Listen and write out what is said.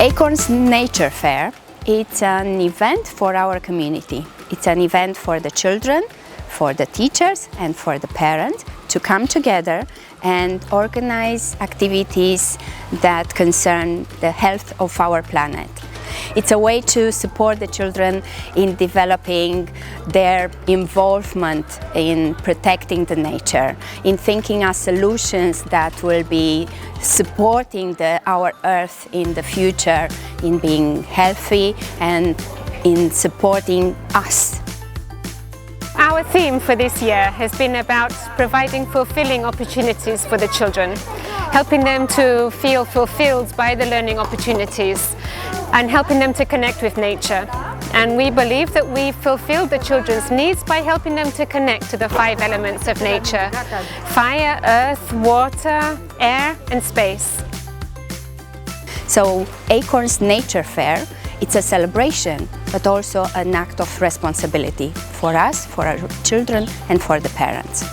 Acorns Nature Fair, it's an event for our community. It's an event for the children, for the teachers and for the parents to come together and organize activities that concern the health of our planet. It's a way to support the children in developing their involvement in protecting the nature, in thinking of solutions that will be supporting our Earth in the future, in being healthy and in supporting us. Our theme for this year has been about providing fulfilling opportunities for the children, helping them to feel fulfilled by the learning opportunities and helping them to connect with nature. And we believe that we fulfill the children's needs by helping them to connect to the 5 elements of nature: fire, earth, water, air and space. So Acorns Nature Fair, it's a celebration, but also an act of responsibility for us, for our children and for the parents.